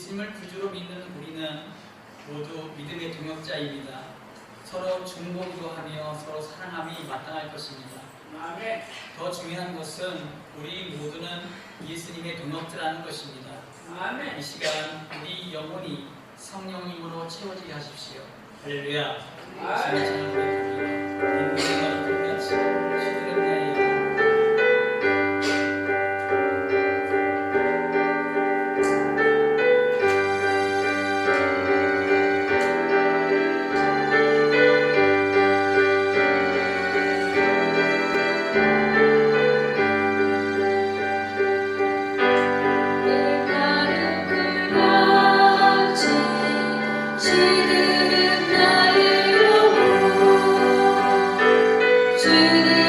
예수님을 구주로 믿는 우리는 모두 믿음의 동역자입니다. 서로 중보기도 하며 서로 사랑함이 마땅할 것입니다. 아멘. 더 중요한 것은 우리 모두는 예수님의 동역자라는 것입니다. 아멘. 이 시간 우리 영혼이 성령님으로 채워지게 하십시오. 할렐루야. 예수님의 찬양 고백합니다. 인생과 똑같이 주는 나의 주는 나의 영혼 주는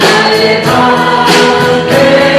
나의 방패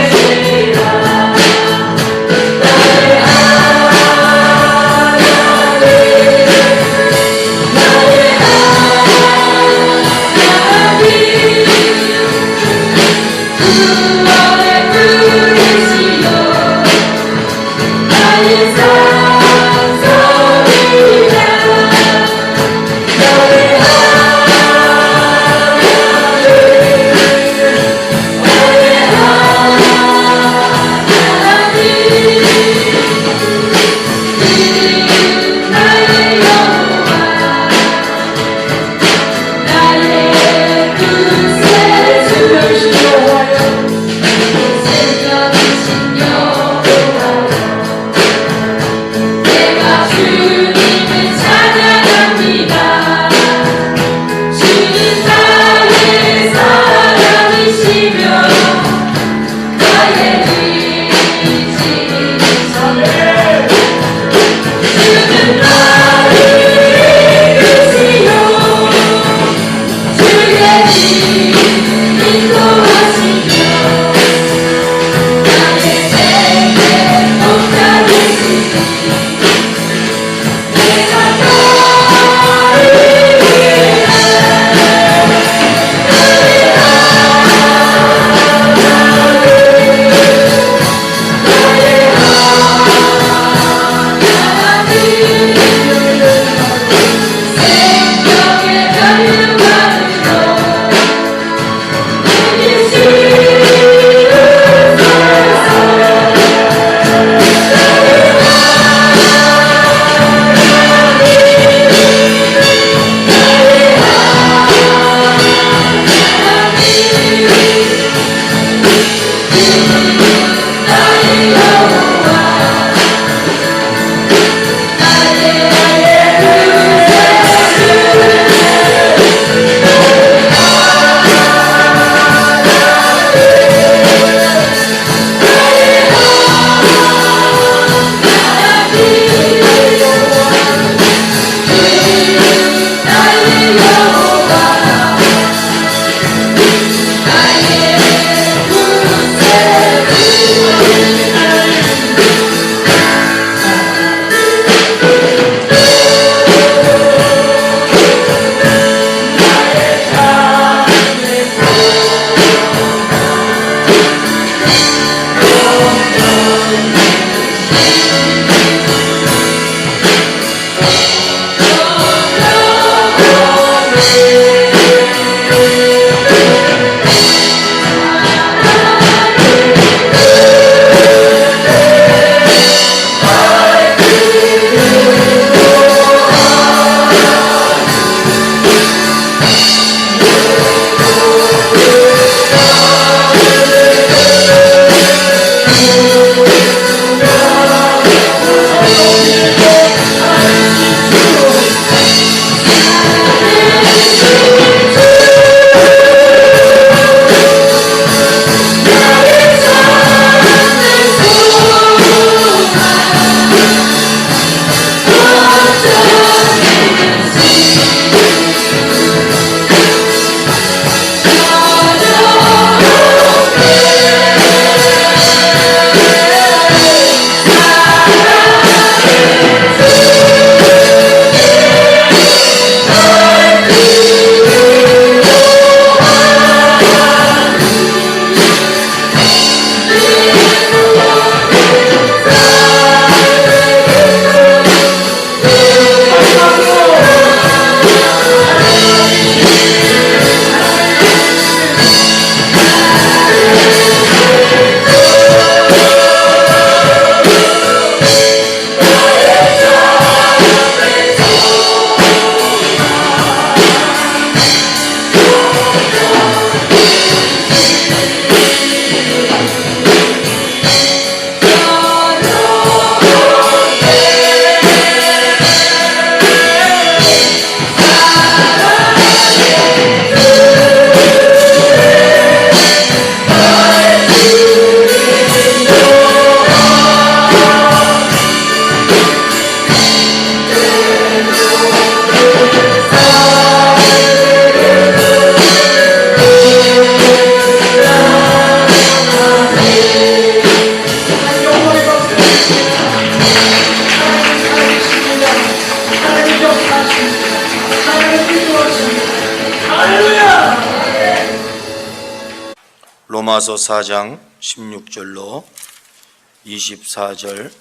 로마서 4장 16절로 24절.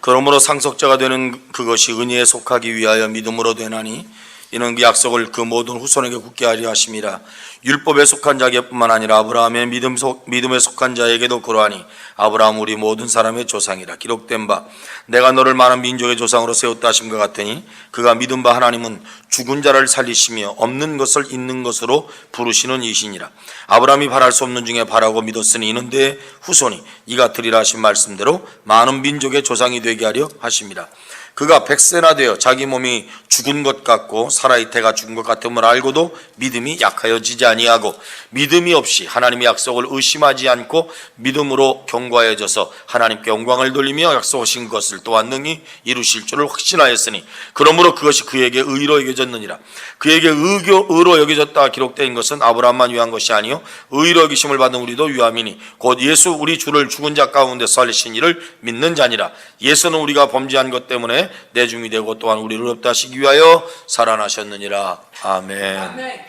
그러므로 상속자가 되는 그것이 은혜에 속하기 위하여 믿음으로 되나니 이는 그 약속을 그 모든 후손에게 굳게 하려 하심이라. 율법에 속한 자에게뿐만 아니라 아브라함의 믿음에 속한 자에게도 그러하니 아브라함 우리 모든 사람의 조상이라. 기록된 바 내가 너를 많은 민족의 조상으로 세웠다 하심과 같으니 그가 믿은 바 하나님은 죽은 자를 살리시며 없는 것을 있는 것으로 부르시는 이시니라. 아브라함이 바랄 수 없는 중에 바라고 믿었으니 이는 내 후손이 이가 들이라 하신 말씀대로 많은 민족의 조상이 되게 하려 하심이라. 그가 100세나 되어 자기 몸이 죽은 것 같고 살아있다가 죽은 것 같음을 알고도 믿음이 약하여지지 아니하고 믿음이 없이 하나님의 약속을 의심하지 않고 믿음으로 견고하여져서 하나님께 영광을 돌리며 약속하신 것을 또한 능히 이루실 줄을 확신하였으니 그러므로 그것이 그에게 의로 여겨졌느니라. 그에게 의로 여겨졌다 기록된 것은 아브라함만 위한 것이 아니요 의로 여기심을 받은 우리도 위함이니 곧 예수 우리 주를 죽은 자 가운데 살리신 이를 믿는 자니라. 예수는 우리가 범죄한 것 때문에 내중이 되고 또한 우리를 의롭다 하시기 위하여 살아나셨느니라. 아멘.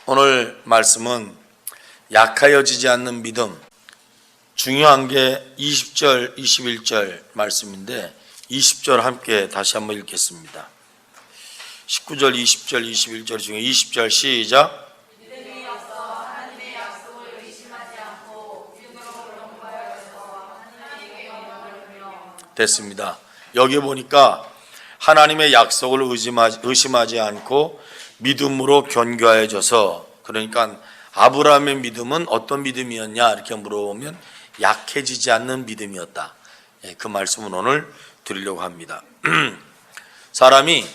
오늘 말씀은 약하여지지 않는 믿음. 중요한 게 20절 21절 말씀인데 20절 함께 다시 한번 읽겠습니다. 19절 20절 21절 중에 20절 시작. 됐습니다. 여기 보니까 하나님의 약속을 의심하지 않고 믿음으로 견고해져서, 그러니까 아브라함의 믿음은 어떤 믿음이었냐 이렇게 물어보면 약해지지 않는 믿음이었다. 그 말씀은 오늘 드리려고 합니다. 사람이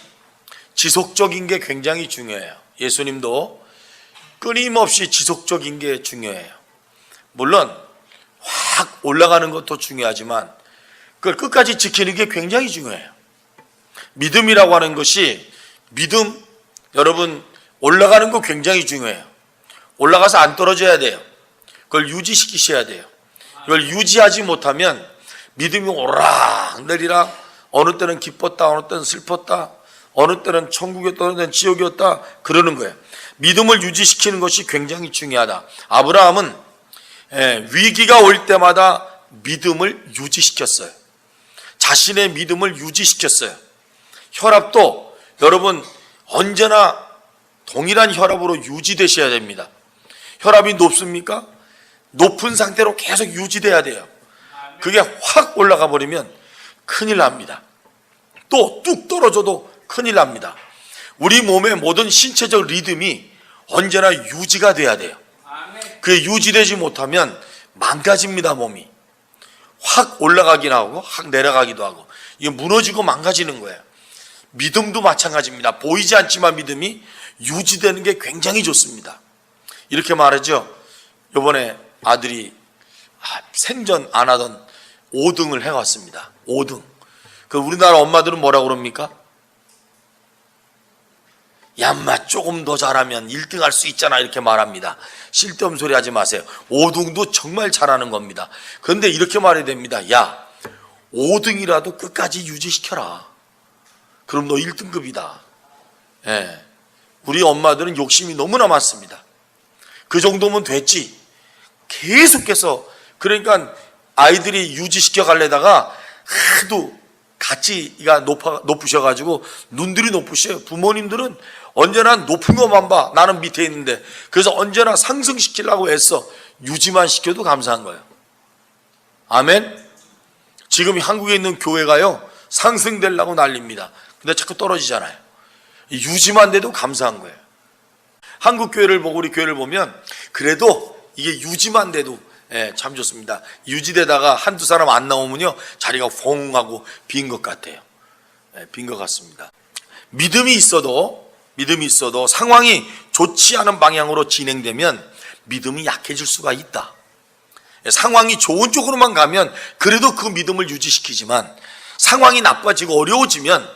지속적인 게 굉장히 중요해요. 예수님도 끊임없이 지속적인 게 중요해요. 물론 확 올라가는 것도 중요하지만 그걸 끝까지 지키는 게 굉장히 중요해요. 믿음이라고 하는 것이, 믿음, 여러분 올라가는 거 굉장히 중요해요. 올라가서 안 떨어져야 돼요. 그걸 유지시키셔야 돼요. 이걸 유지하지 못하면 믿음이 오락내리락, 어느 때는 기뻤다, 어느 때는 슬펐다, 어느 때는 천국이었다, 어느 때는 지옥이었다 그러는 거예요. 믿음을 유지시키는 것이 굉장히 중요하다. 아브라함은 위기가 올 때마다 믿음을 유지시켰어요. 자신의 믿음을 유지시켰어요. 혈압도 여러분 언제나 동일한 혈압으로 유지되셔야 됩니다. 혈압이 높습니까? 높은 상태로 계속 유지돼야 돼요. 그게 확 올라가 버리면 큰일 납니다. 또 뚝 떨어져도 큰일 납니다. 우리 몸의 모든 신체적 리듬이 언제나 유지가 돼야 돼요. 그게 유지되지 못하면 망가집니다. 몸이 확 올라가긴 하고 확 내려가기도 하고 이게 무너지고 망가지는 거예요. 믿음도 마찬가지입니다. 보이지 않지만 믿음이 유지되는 게 굉장히 좋습니다. 이렇게 말하죠. 이번에 아들이 생전 안 하던 5등을 해왔습니다. 5등. 그 우리나라 엄마들은 뭐라고 그럽니까? 얌마 조금 더 잘하면 1등 할 수 있잖아 이렇게 말합니다. 쓸데없는 소리 하지 마세요. 5등도 정말 잘하는 겁니다. 그런데 이렇게 말해야 됩니다. 야, 5등이라도 끝까지 유지시켜라. 그럼 너 1등급이다. 예. 우리 엄마들은 욕심이 너무나 많습니다. 그 정도면 됐지. 계속해서, 그러니까 아이들이 유지시켜 가려다가 하도 가치가 높으셔가지고 눈들이 높으셔요. 부모님들은 언제나 높은 것만 봐. 나는 밑에 있는데. 그래서 언제나 상승시키려고 애써 유지만 시켜도 감사한 거예요. 아멘. 지금 한국에 있는 교회가요 상승되려고 난립니다. 근데 자꾸 떨어지잖아요. 유지만 돼도 감사한 거예요. 한국 교회를 보고 우리 교회를 보면 그래도 이게 유지만 돼도 참 좋습니다. 유지되다가 한두 사람 안 나오면요 자리가 퐁하고 빈 것 같아요. 빈 것 같습니다. 믿음이 있어도 상황이 좋지 않은 방향으로 진행되면 믿음이 약해질 수가 있다. 상황이 좋은 쪽으로만 가면 그래도 그 믿음을 유지시키지만 상황이 나빠지고 어려워지면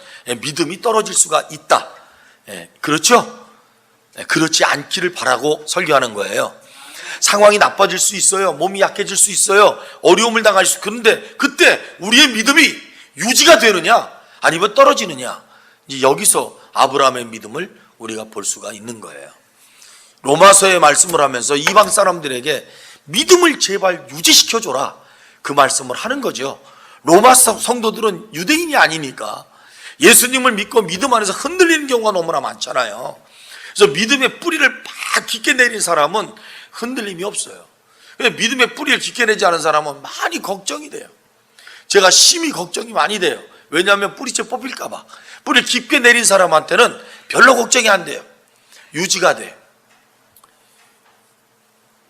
믿음이 떨어질 수가 있다. 그렇죠? 그렇지 않기를 바라고 설교하는 거예요. 상황이 나빠질 수 있어요. 몸이 약해질 수 있어요. 어려움을 당할 수 있어요. 그런데 그때 우리의 믿음이 유지가 되느냐 아니면 떨어지느냐, 이제 여기서 아브라함의 믿음을 우리가 볼 수가 있는 거예요. 로마서의 말씀을 하면서 이방 사람들에게 믿음을 제발 유지시켜줘라, 그 말씀을 하는 거죠. 로마 성도들은 유대인이 아니니까 예수님을 믿고 믿음 안에서 흔들리는 경우가 너무나 많잖아요. 그래서 믿음의 뿌리를 막 깊게 내린 사람은 흔들림이 없어요. 근데 믿음의 뿌리를 깊게 내지 않은 사람은 많이 걱정이 돼요. 제가 심히 걱정이 많이 돼요. 왜냐하면 뿌리채 뽑힐까 봐. 뿌리를 깊게 내린 사람한테는 별로 걱정이 안 돼요. 유지가 돼요.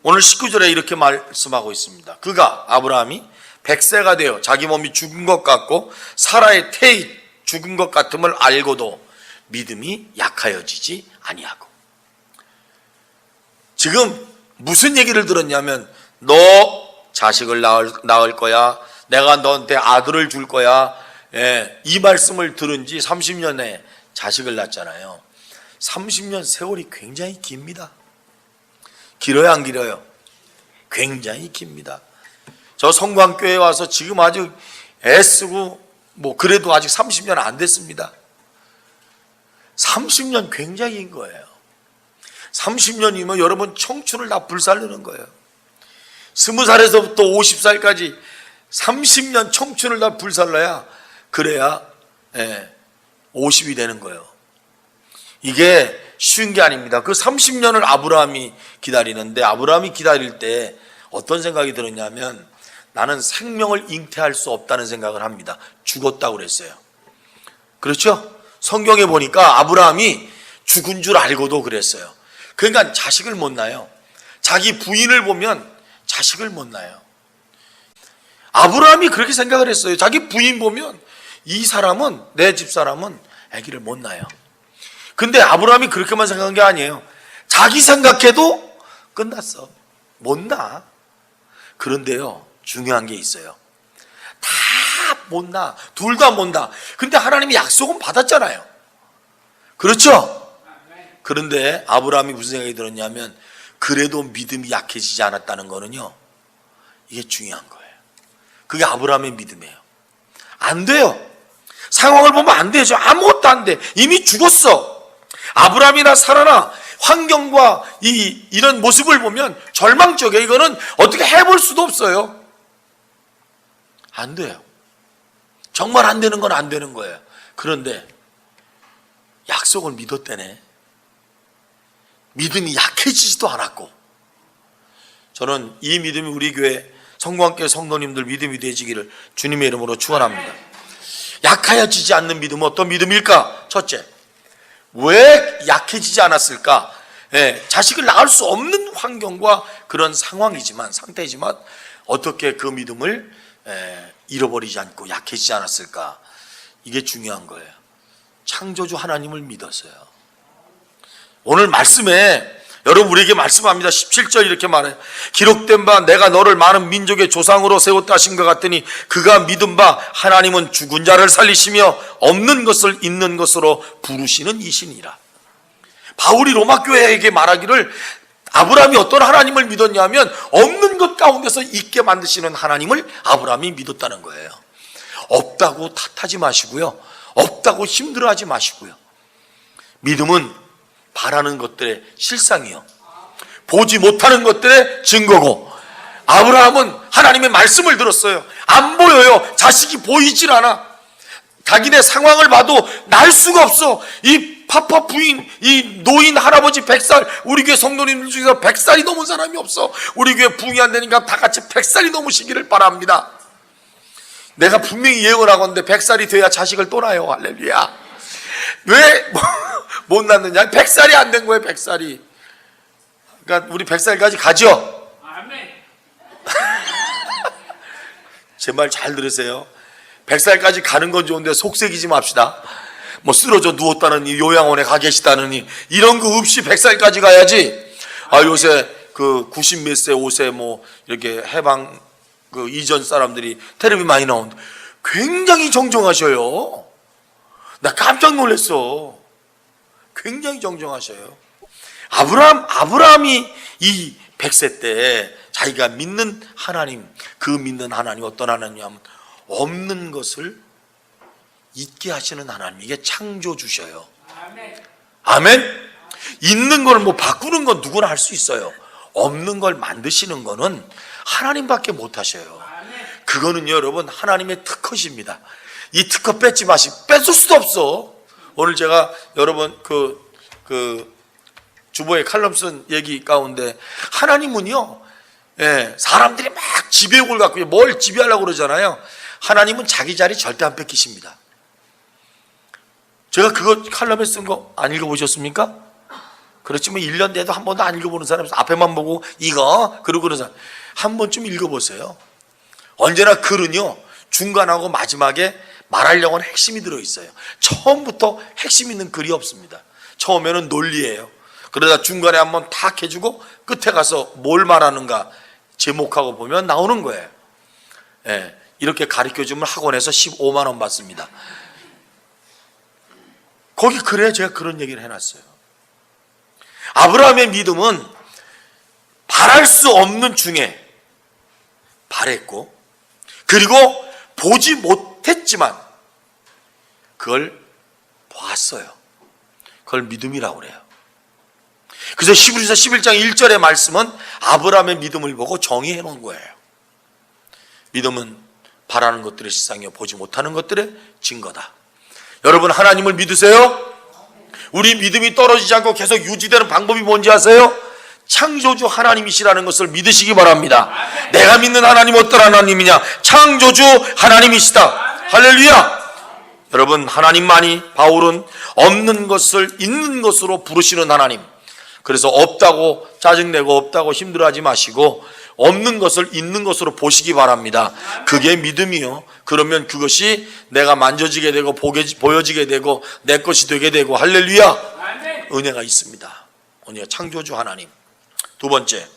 오늘 19절에 이렇게 말씀하고 있습니다. 그가, 아브라함이 100세가 되어 자기 몸이 죽은 것 같고 사라의 태이 죽은 것 같음을 알고도 믿음이 약하여지지 아니하고. 지금 무슨 얘기를 들었냐면, 너 자식을 낳을 거야, 내가 너한테 아들을 줄 거야, 이 말씀을 들은 지 30년에 자식을 낳았잖아요. 30년 세월이 굉장히 깁니다. 길어요, 안 길어요? 굉장히 깁니다. 저 성광교회에 와서 지금 아주 애쓰고 그래도 아직 30년 안 됐습니다. 30년 굉장히 긴 거예요. 30년이면 여러분 청춘을 다 불살르는 거예요. 20살에서부터 50살까지 30년 청춘을 다 불살라야, 그래야 50이 되는 거예요. 이게 쉬운 게 아닙니다. 그 30년을 아브라함이 기다리는데, 아브라함이 기다릴 때 어떤 생각이 들었냐면, 나는 생명을 잉태할 수 없다는 생각을 합니다. 죽었다고 그랬어요. 그렇죠? 성경에 보니까 아브라함이 죽은 줄 알고도 그랬어요. 그러니까 자식을 못 낳아요. 자기 부인을 보면 자식을 못 낳아요. 아브라함이 그렇게 생각을 했어요. 자기 부인 보면 이 사람은, 내 집사람은 아기를 못 낳아요. 근데 아브라함이 그렇게만 생각한 게 아니에요. 자기 생각해도 끝났어. 못 낳아. 그런데요, 중요한 게 있어요. 다 못 낳아. 둘 다 못 낳아. 근데 하나님이 약속은 받았잖아요. 그렇죠? 그런데 아브라함이 무슨 생각이 들었냐면, 그래도 믿음이 약해지지 않았다는 거는요, 이게 중요한 거예요. 그게 아브라함의 믿음이에요. 안 돼요. 상황을 보면 안 되죠. 아무것도 안 돼. 이미 죽었어. 아브라함이나 사라나 환경과 이런 모습을 보면 절망적이에요. 이거는 어떻게 해볼 수도 없어요. 안 돼요. 정말 안 되는 건 안 되는 거예요. 그런데 약속을 믿었대네. 믿음이 약해지지도 않았고. 저는 이 믿음이 우리 교회 성광교회 성도님들 믿음이 되시기를 주님의 이름으로 축원합니다. 약해지지 않는 믿음은 어떤 믿음일까? 첫째, 왜 약해지지 않았을까? 자식을 낳을 수 없는 환경과 그런 상황이지만, 상태이지만 어떻게 그 믿음을 잃어버리지 않고 약해지지 않았을까? 이게 중요한 거예요. 창조주 하나님을 믿었어요. 오늘 말씀에 여러분 우리에게 말씀합니다. 17절 이렇게 말해요. 기록된 바 내가 너를 많은 민족의 조상으로 세웠다 하신 것 같으니 그가 믿은 바 하나님은 죽은 자를 살리시며 없는 것을 있는 것으로 부르시는 이시니라. 바울이 로마 교회에게 말하기를, 아브라함이 어떤 하나님을 믿었냐면 없는 것 가운데서 있게 만드시는 하나님을 아브라함이 믿었다는 거예요. 없다고 탓하지 마시고요, 없다고 힘들어하지 마시고요. 믿음은 바라는 것들의 실상이요, 보지 못하는 것들의 증거고, 아브라함은 하나님의 말씀을 들었어요. 안 보여요. 자식이 보이질 않아. 자기네 상황을 봐도 날 수가 없어. 이 파파 부인, 이 노인 할아버지 100살, 우리 교회 성도님들 중에서 100살이 넘은 사람이 없어. 우리 교회 부흥이 안 되니까 다 같이 100살이 넘으시기를 바랍니다. 내가 분명히 예언을 하건데 100살이 돼야 자식을 또 낳아요. 할렐루야. 왜 못 낳느냐? 100살이 안 된 거예요. 100살이. 그러니까 우리 100살까지 가죠. 제 말 잘 들으세요. 100살까지 가는 건 좋은데 속색이지 맙시다. 쓰러져 누웠다느니, 요양원에 가 계시다느니, 이런 거 없이 100살까지 가야지. 요새 90 몇 세, 5세 이렇게 해방 이전 사람들이 텔레비 많이 나오는데 굉장히 정정하셔요. 나 깜짝 놀랐어. 굉장히 정정하셔요. 아브라함이 이 100세 때 자기가 믿는 하나님, 그 믿는 하나님 어떤 하나님이냐면 없는 것을 있게 하시는 하나님, 이게 창조주셔요. 아멘. 있는 걸 뭐 바꾸는 건 누구나 할 수 있어요. 없는 걸 만드시는 거는 하나님밖에 못 하셔요. 그거는요, 여러분, 하나님의 특허십니다. 이 특허 뺏을 수도 없어. 오늘 제가 여러분 주보에 칼럼 쓴 얘기 가운데 하나님은요, 사람들이 막 지배욕을 갖고 뭘 지배하려고 그러잖아요. 하나님은 자기 자리 절대 안 뺏기십니다. 제가 그거 칼럼에 쓴 거 안 읽어보셨습니까? 그렇지만 1년 돼도 한 번도 안 읽어보는 사람, 앞에만 보고 이거 그러고 그러는 사람 한 번쯤 읽어보세요. 언제나 글은요, 중간하고 마지막에 말하려고 하는 핵심이 들어있어요. 처음부터 핵심 있는 글이 없습니다. 처음에는 논리예요. 그러다 중간에 한번 탁 해주고 끝에 가서 뭘 말하는가 제목하고 보면 나오는 거예요. 이렇게 가르쳐주면 학원에서 15만 원 받습니다. 거기 글에 제가 그런 얘기를 해놨어요. 아브라함의 믿음은 바랄 수 없는 중에 바랬고, 그리고 보지 못했지만 그걸 봤어요. 그걸 믿음이라고 그래요. 그래서 히브리서 11장 1절의 말씀은 아브라함의 믿음을 보고 정의해 놓은 거예요. 믿음은 바라는 것들의 실상이요 보지 못하는 것들의 증거다. 여러분, 하나님을 믿으세요? 우리 믿음이 떨어지지 않고 계속 유지되는 방법이 뭔지 아세요? 창조주 하나님이시라는 것을 믿으시기 바랍니다. 내가 믿는 하나님 어떤 하나님이냐? 창조주 하나님이시다. 할렐루야. 여러분, 하나님만이, 바울은 없는 것을 있는 것으로 부르시는 하나님. 그래서 없다고 짜증내고 없다고 힘들어하지 마시고 없는 것을 있는 것으로 보시기 바랍니다. 그게 믿음이요. 그러면 그것이 내가 만져지게 되고 보여지게 되고 내 것이 되게 되고, 할렐루야. 은혜가 있습니다. 은혜가 창조주 하나님. 두 번째,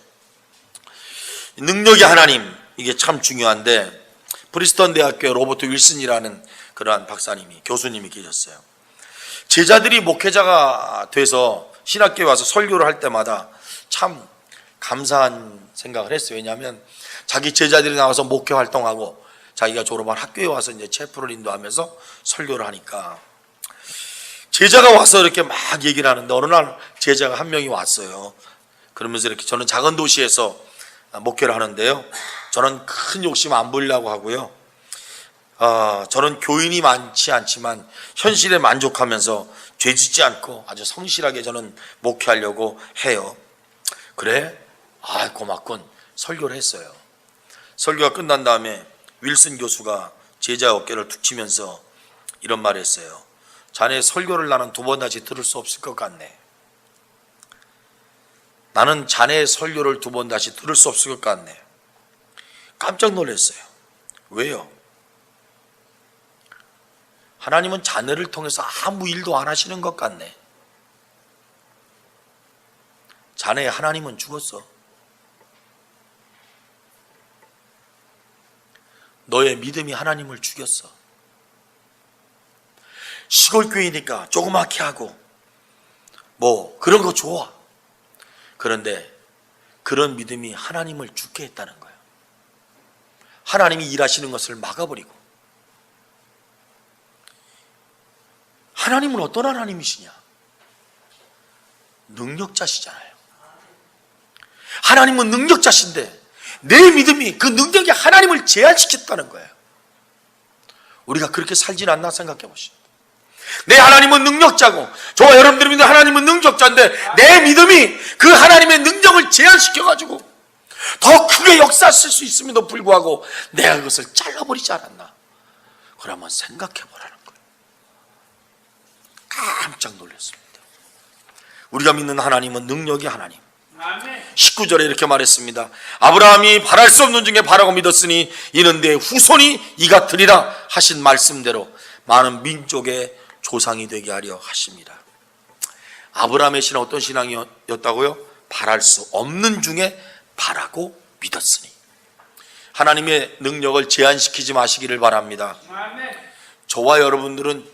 능력의 하나님. 이게 참 중요한데, 프리스턴 대학교에 로버트 윌슨이라는 그러한 박사님이, 교수님이 계셨어요. 제자들이 목회자가 돼서 신학교에 와서 설교를 할 때마다 참 감사한 생각을 했어요. 왜냐하면 자기 제자들이 나와서 목회 활동하고 자기가 졸업한 학교에 와서 이제 체프를 인도하면서 설교를 하니까 제자가 와서 이렇게 막 얘기를 하는데, 어느 날 제자가 한 명이 왔어요. 그러면서 이렇게, 저는 작은 도시에서 목회를 하는데요, 저는 큰 욕심 안 부리려고 하고요, 저는 교인이 많지 않지만 현실에 만족하면서 죄짓지 않고 아주 성실하게 저는 목회하려고 해요. 그래? 고맙군. 설교를 했어요. 설교가 끝난 다음에 윌슨 교수가 제자 어깨를 툭 치면서 이런 말을 했어요. 자네 설교를 나는 두 번 다시 들을 수 없을 것 같네. 나는 자네의 설교를 두 번 다시 들을 수 없을 것 같네. 깜짝 놀랐어요. 왜요? 하나님은 자네를 통해서 아무 일도 안 하시는 것 같네. 자네의 하나님은 죽었어. 너의 믿음이 하나님을 죽였어. 시골 교회니까 조그맣게 하고 뭐 그런 거 좋아. 그런데 그런 믿음이 하나님을 죽게 했다는 거예요. 하나님이 일하시는 것을 막아버리고. 하나님은 어떤 하나님이시냐? 능력자시잖아요. 하나님은 능력자신데 내 믿음이 그 능력이 하나님을 제한시켰다는 거예요. 우리가 그렇게 살진 않나 생각해 보시죠. 내 하나님은 능력자고 저와 여러분들이 믿는 하나님은 능력자인데 내 믿음이 그 하나님의 능력을 제한시켜가지고 더 크게 역사하실 수 있음에도 불구하고 내가 그것을 잘라버리지 않았나? 그걸 한번 생각해 보라는 거예요. 깜짝 놀랐습니다. 우리가 믿는 하나님은 능력의 하나님. 19절에 이렇게 말했습니다. 아브라함이 바랄 수 없는 중에 바라고 믿었으니 이는 내 후손이 이가 되리라 하신 말씀대로 많은 민족의 조상이 되게 하려 하십니다. 아브라함의 신앙 어떤 신앙이었다고요? 바랄 수 없는 중에 바라고 믿었으니. 하나님의 능력을 제한시키지 마시기를 바랍니다. 저와 여러분들은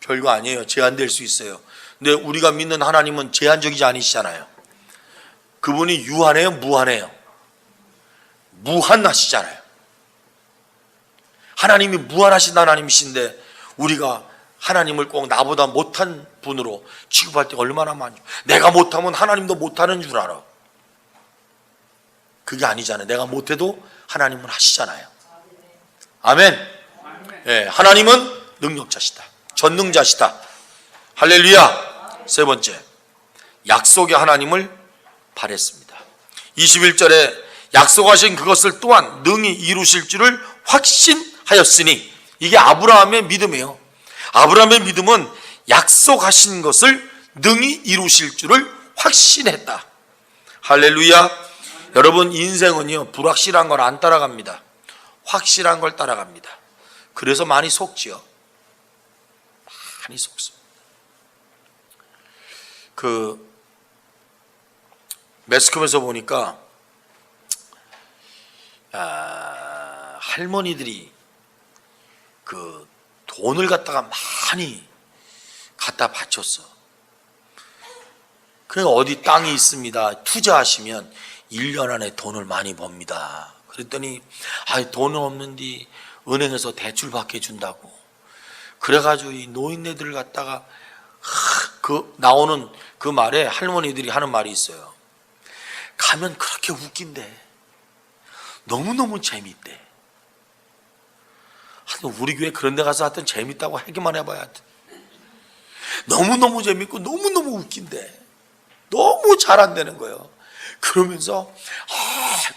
별거 아니에요. 제한될 수 있어요. 근데 우리가 믿는 하나님은 제한적이지 않으시잖아요. 그분이 유한해요? 무한해요? 무한하시잖아요. 하나님이 무한하신 하나님이신데 우리가 하나님을 꼭 나보다 못한 분으로 취급할 때가 얼마나 많죠. 내가 못하면 하나님도 못하는 줄 알아. 그게 아니잖아요. 내가 못해도 하나님은 하시잖아요. 아멘. 예, 하나님은 능력자시다. 전능자시다. 할렐루야. 세 번째, 약속의 하나님을 바랬습니다. 21절에 약속하신 그것을 또한 능히 이루실 줄을 확신하였으니, 이게 아브라함의 믿음이에요. 아브라함의 믿음은 약속하신 것을 능히 이루실 줄을 확신했다. 할렐루야. 여러분, 인생은요, 불확실한 걸 안 따라갑니다. 확실한 걸 따라갑니다. 그래서 많이 속지요. 많이 속습니다. 매스컴에서 보니까 할머니들이 돈을 갖다가 많이 갖다 바쳤어. 그래서 어디 땅이 있습니다. 투자하시면 1년 안에 돈을 많이 법니다. 그랬더니 돈은 없는데 은행에서 대출 받게 준다고. 그래가지고 이 노인네들을 갖다가 나오는 그 말에 할머니들이 하는 말이 있어요. 가면 그렇게 웃긴대. 너무너무 재밌대. 우리 교회 그런 데 가서 하여튼 재밌다고 하기만 해봐야 하여튼. 너무너무 재밌고 너무너무 웃긴대. 너무 잘한다는 거예요. 그러면서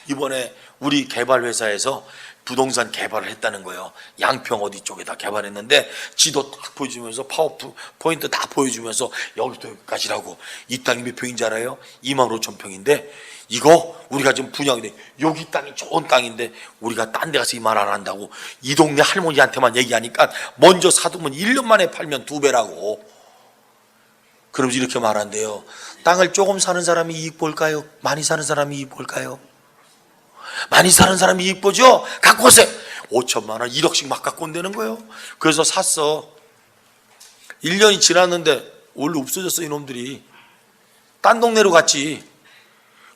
이번에 우리 개발회사에서 부동산 개발을 했다는 거예요. 양평 어디 쪽에다 개발했는데 지도 딱 보여주면서 파워포인트 다 보여주면서 여기부터 여기까지라고. 이 땅이 몇 평인지 알아요? 25,000평인데 이거 우리가 지금 분양인데 여기 땅이 좋은 땅인데 우리가 딴 데 가서 이 말 안 한다고 이 동네 할머니한테만 얘기하니까 먼저 사두면 1년 만에 팔면 2배라고. 그러면서 이렇게 말한대요. 땅을 조금 사는 사람이 이익 볼까요? 많이 사는 사람이 이익 볼까요? 많이 사는 사람이 이익 보죠? 갖고 오세요. 5천만 원 1억씩 막 갖고 온다는 거예요. 그래서 샀어. 1년이 지났는데 원래 없어졌어. 이놈들이 딴 동네로 갔지.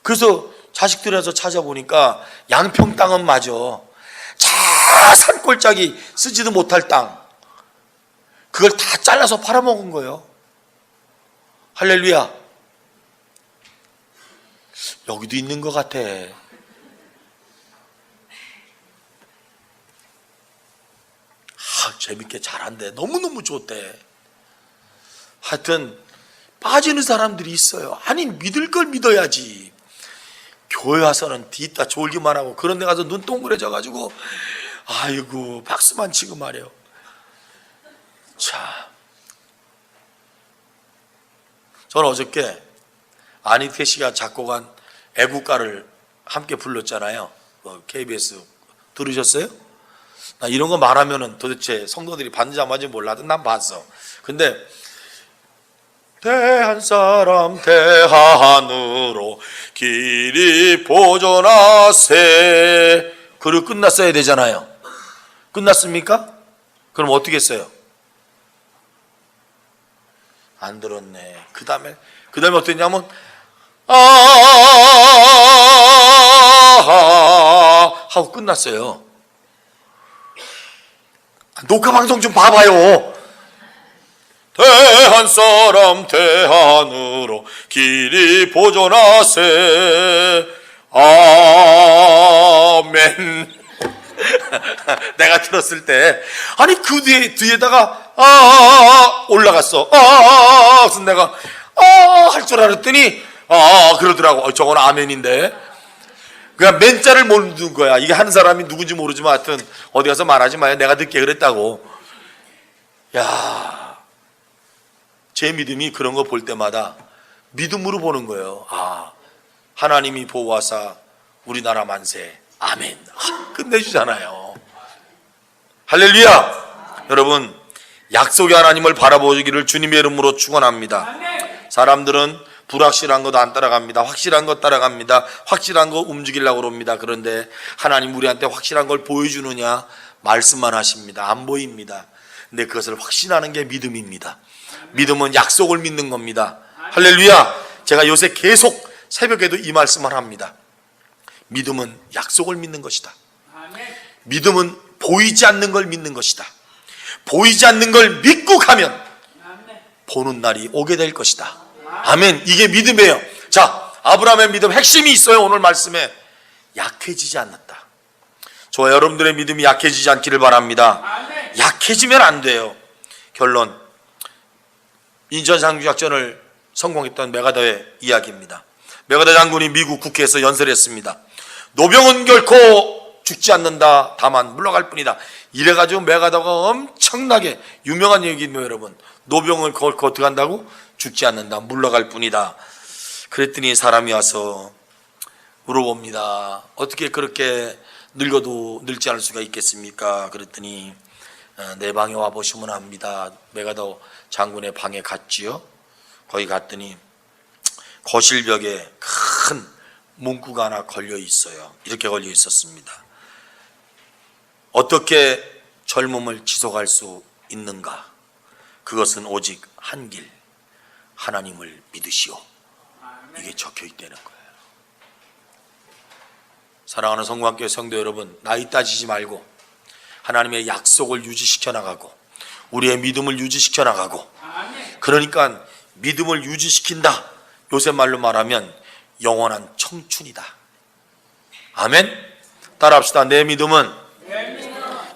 그래서 자식들에서 찾아보니까 양평 땅은 맞아. 자 산골짜기 쓰지도 못할 땅, 그걸 다 잘라서 팔아먹은 거예요. 할렐루야. 여기도 있는 것 같아. 재밌게 잘한대. 너무너무 좋대. 하여튼 빠지는 사람들이 있어요. 아니 믿을 걸 믿어야지. 교회 와서는 뒤따 졸기만 하고 그런 데 가서 눈 동그래져 가지고 아이고 박수만 치고 말이에요. 자, 저는 어저께 안희태 씨가 작곡한 애국가를 함께 불렀잖아요. KBS 들으셨어요? 나 이런 거 말하면은 도대체 성도들이 받는지 안 받는지 몰라도 난 봤어. 근데 대한 사람 대한으로 길이 보존하세. 그리고 끝났어야 되잖아요. 끝났습니까? 그럼 어떻게 했어요? 안 들었네. 그 다음에 어떻게 했냐면 하고 끝났어요. 녹화 방송 좀 봐봐요. 대한 사람 대한으로 길이 보존하세. 아멘. 내가 들었을 때 아니 그 뒤에다가 올라갔어. 그래서 내가 할 줄 알았더니 그러더라고. 저건 아멘인데. 그냥 맨자를 모르는 거야. 이게 하는 사람이 누군지 모르지만 하여튼 어디 가서 말하지 마요. 내가 듣게 그랬다고. 야, 제 믿음이 그런 거 볼 때마다 믿음으로 보는 거예요. 하나님이 보호하사 우리나라 만세. 아멘. 끝내주잖아요. 할렐루야. 여러분, 약속의 하나님을 바라보기를 주님의 이름으로 축원합니다. 사람들은 불확실한 것 안 따라갑니다. 확실한 것 따라갑니다. 확실한 거 움직이려고 그럽니다. 그런데 하나님 우리한테 확실한 걸 보여주느냐? 말씀만 하십니다. 안 보입니다. 근데 그것을 확신하는 게 믿음입니다. 믿음은 약속을 믿는 겁니다. 할렐루야. 제가 요새 계속 새벽에도 이 말씀을 합니다. 믿음은 약속을 믿는 것이다. 믿음은 보이지 않는 걸 믿는 것이다. 보이지 않는 걸 믿고 가면 보는 날이 오게 될 것이다. 아멘. 이게 믿음이에요. 자, 아브라함의 믿음 핵심이 있어요. 오늘 말씀에 약해지지 않는다. 저와 여러분들의 믿음이 약해지지 않기를 바랍니다. 약해지면 안 돼요. 결론, 인천상주작전을 성공했던 메가더의 이야기입니다. 메가더 장군이 미국 국회에서 연설했습니다. 노병은 결코 죽지 않는다. 다만 물러갈 뿐이다. 이래가지고 메가더가 엄청나게 유명한 얘기입니다. 여러분, 노병을 결코 어떻게 한다고? 죽지 않는다. 물러갈 뿐이다. 그랬더니 사람이 와서 물어봅니다. 어떻게 그렇게 늙어도 늙지 않을 수가 있겠습니까? 그랬더니 내 방에 와보시면 압니다. 메가더 장군의 방에 갔지요. 거기 갔더니 거실벽에 큰 문구가 하나 걸려 있어요. 이렇게 걸려 있었습니다. 어떻게 젊음을 지속할 수 있는가? 그것은 오직 한 길, 하나님을 믿으시오. 이게 적혀 있다는 거예요. 사랑하는 성공학교 성도 여러분, 나이 따지지 말고 하나님의 약속을 유지시켜 나가고 우리의 믿음을 유지시켜 나가고, 그러니까 믿음을 유지시킨다. 요새 말로 말하면 영원한 청춘이다. 아멘. 따라합시다. 내 믿음은,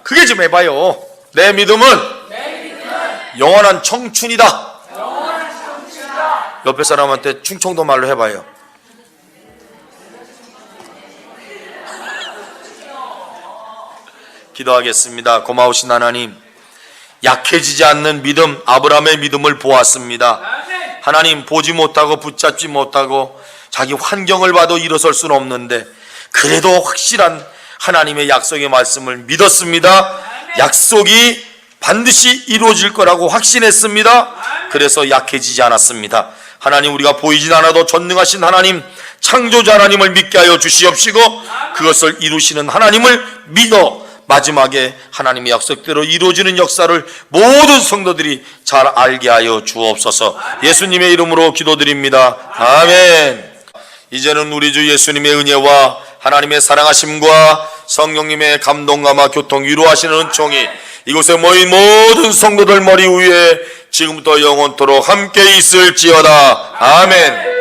크게 좀 해봐요. 내 믿음은 영원한 청춘이다. 옆에 사람한테 충청도 말로 해봐요. 기도하겠습니다. 고마우신 하나님, 약해지지 않는 믿음, 아브라함의 믿음을 보았습니다. 하나님, 보지 못하고 붙잡지 못하고 자기 환경을 봐도 일어설 수는 없는데 그래도 확실한 하나님의 약속의 말씀을 믿었습니다. 약속이 반드시 이루어질 거라고 확신했습니다. 그래서 약해지지 않았습니다. 하나님, 우리가 보이진 않아도 전능하신 하나님, 창조자 하나님을 믿게 하여 주시옵시고 그것을 이루시는 하나님을 믿어 마지막에 하나님의 약속대로 이루어지는 역사를 모든 성도들이 잘 알게 하여 주옵소서. 예수님의 이름으로 기도드립니다. 아멘. 이제는 우리 주 예수님의 은혜와 하나님의 사랑하심과 성령님의 감동감화 교통 위로하시는 은총이 이곳에 모인 모든 성도들 머리 위에 지금부터 영원토록 함께 있을지어다. 아멘.